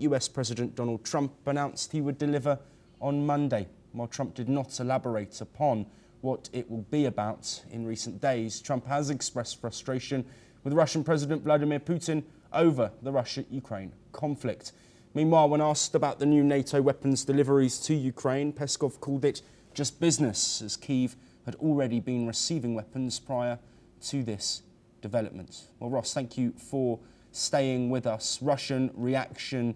US President Donald Trump announced he would deliver on Monday. While Trump did not elaborate upon what it will be about in recent days, Trump has expressed frustration with Russian President Vladimir Putin over the Russia-Ukraine conflict. Meanwhile, when asked about the new NATO weapons deliveries to Ukraine, Peskov called it just business, as Kyiv had already been receiving weapons prior to this development. Well, Ross, thank you for staying with us. Russian reaction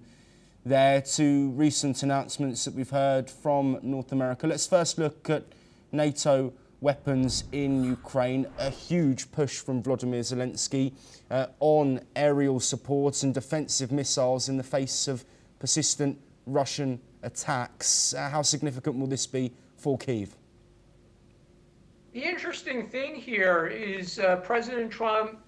there to recent announcements that we've heard from North America. Let's first look at NATO weapons in Ukraine. A huge push from Volodymyr Zelensky on aerial support and defensive missiles in the face of persistent Russian attacks. How significant will this be for Kyiv? The interesting thing here is President Trump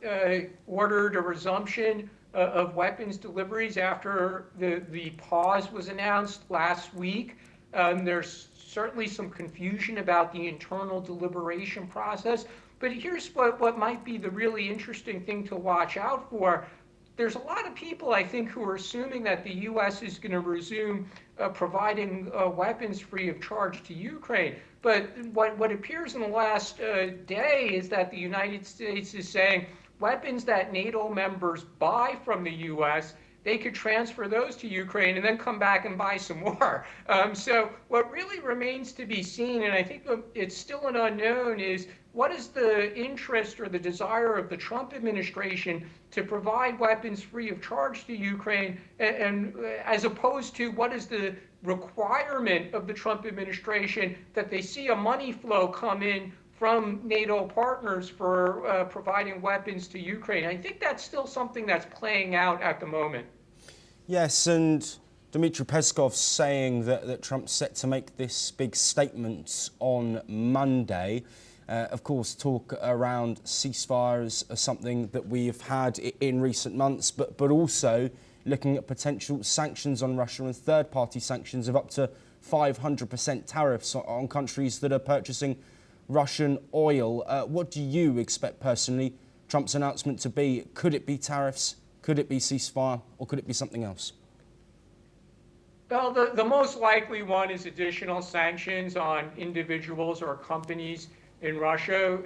ordered a resumption of weapons deliveries after the pause was announced last week. There's certainly some confusion about the internal deliberation process, but here's what might be the really interesting thing to watch out for. There's a lot of people, I think, who are assuming that the U.S. is going to resume providing weapons free of charge to Ukraine. But what appears in the last day is that the United States is saying weapons that NATO members buy from the U.S., they could transfer those to Ukraine and then come back and buy some more. So what really remains to be seen, and I think it's still an unknown, is what is the interest or the desire of the Trump administration to provide weapons free of charge to Ukraine, and as opposed to what is the requirement of the Trump administration that they see a money flow come in from NATO partners for providing weapons to Ukraine. I think that's still something that's playing out at the moment. Yes, and Dmitry Peskov saying that Trump's set to make this big statement on Monday. Of course, talk around ceasefires is something that we've had in recent months, but also looking at potential sanctions on Russia and third-party sanctions of up to 500% tariffs on countries that are purchasing Russian oil. What do you expect personally Trump's announcement to be? Could it be tariffs? Could it be ceasefire? Or could it be something else? Well, the most likely one is additional sanctions on individuals or companies in Russia.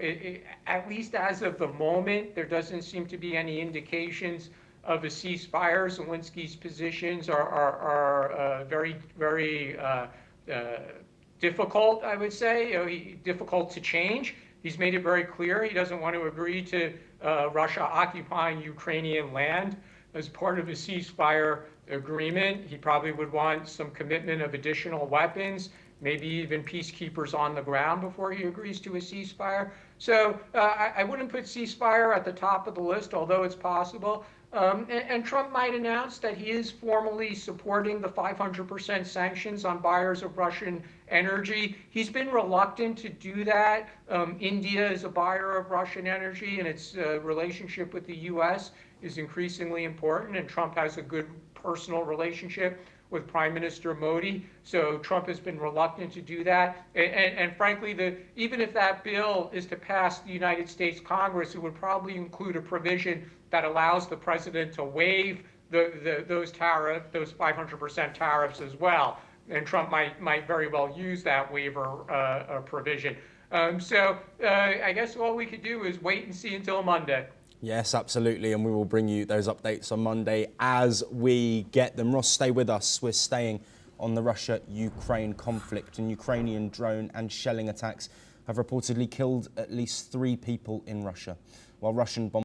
At least as of the moment, there doesn't seem to be any indications of a ceasefire. Zelensky's positions are very, very difficult, I would say, difficult to change. He's made it very clear he doesn't want to agree to Russia occupying Ukrainian land as part of a ceasefire agreement. He probably would want some commitment of additional weapons, maybe even peacekeepers on the ground before he agrees to a ceasefire. So I wouldn't put ceasefire at the top of the list, although it's possible. And Trump might announce that he is formally supporting the 500% sanctions on buyers of Russian energy. He's been reluctant to do that. India is a buyer of Russian energy, and its relationship with the U.S. is increasingly important, and Trump has a good personal relationship with Prime Minister Modi. So Trump has been reluctant to do that. And frankly, even if that bill is to pass the United States Congress, it would probably include a provision that allows the president to waive those 500% tariffs as well. And Trump might very well use that waiver provision. So I guess all we could do is wait and see until Monday. Yes, absolutely, and we will bring you those updates on Monday as we get them. Ross, stay with us. We're staying on the Russia-Ukraine conflict, and Ukrainian drone and shelling attacks have reportedly killed at least 3 people in Russia, while Russian bombs